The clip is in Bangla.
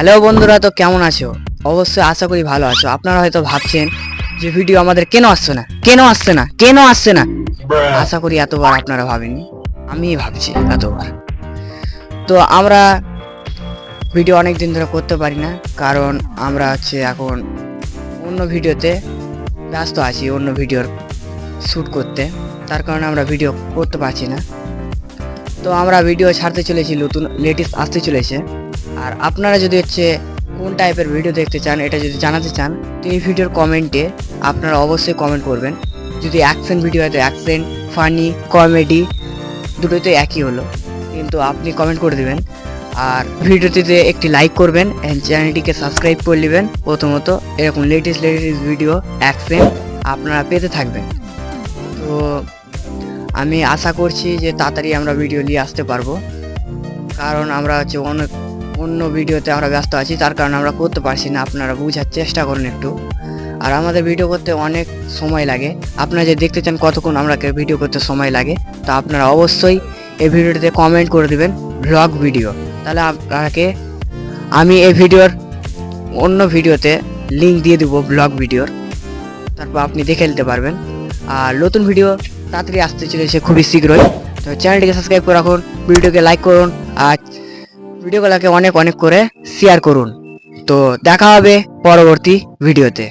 হ্যালো বন্ধুরা, তো কেমন আছো? অবশ্যই আশা করি ভালো আছো। আপনারা হয়তো ভাবছেন যে ভিডিও আমাদের কেন আসছে না, কেন আসছে না, কেন আসছে না। আশা করি এতবার আপনারা ভাবেননি, আমি ভাবছি এতবার। তো আমরা ভিডিও অনেক দিন ধরে করতে পারি না, কারণ আমরা এখন অন্য ভিডিওতে ব্যস্ত আছি, অন্য ভিডিওর শ্যুট করতে। তার কারণে আমরা ভিডিও করতে পারছি না। তো আমরা ভিডিও ছাড়তে চলেছি, নতুন লেটেস্ট আসতে চলেছে। আর আপনারা যদি কোন টাইপের ভিডিও দেখতে চান, এটা যদি জানাতে চান, তো এই ভিডিওর কমেন্টে আপনারা অবশ্যই কমেন্ট করবেন। যদি অ্যাকশন ভিডিও হয় তো অ্যাকশন, ফানি, কমেডি দুটোই তো একই হলো, কিন্তু আপনি কমেন্ট করে দেবেন। আর ভিডিওটিতে একটি লাইক করবেন অ্যান্ড চ্যানেলটিকে সাবস্ক্রাইব করে নেবেন। প্রথমত এরকম লেটেস্ট ভিডিও অ্যাকশন আপনারা পেতে থাকবেন। তো আমি আশা করছি যে তাড়াতাড়ি আমরা ভিডিও নিয়ে আসতে পারবো, কারণ আমরা অন্য ভিডিওতে আমরা ব্যস্ত আছি, তার কারণে আমরা করতে পারছি না। আপনারা বোঝার চেষ্টা করুন একটু। আর আমাদের ভিডিও করতে অনেক সময় লাগে। আপনারা যে দেখতে চান কতক্ষণ আমরা ভিডিও করতে সময় লাগে, তো আপনারা অবশ্যই এই ভিডিওটিতে কমেন্ট করে দেবেন ব্লগ ভিডিও। তাহলে আপনাকে আমি এই ভিডিওর অন্য ভিডিওতে লিঙ্ক দিয়ে দেবো ব্লগ ভিডিওর, তারপর আপনি দেখে নিতে পারবেন। আর নতুন ভিডিও তাড়াতাড়ি আসতে চলেছে খুবই শীঘ্রই। তো চ্যানেলটিকে সাবস্ক্রাইব করে রাখুন, ভিডিওকে লাইক করুন, আর ভিডিওগুলোকে অনেক অনেক করে শেয়ার করুন। তো দেখা হবে পরবর্তী ভিডিওতে।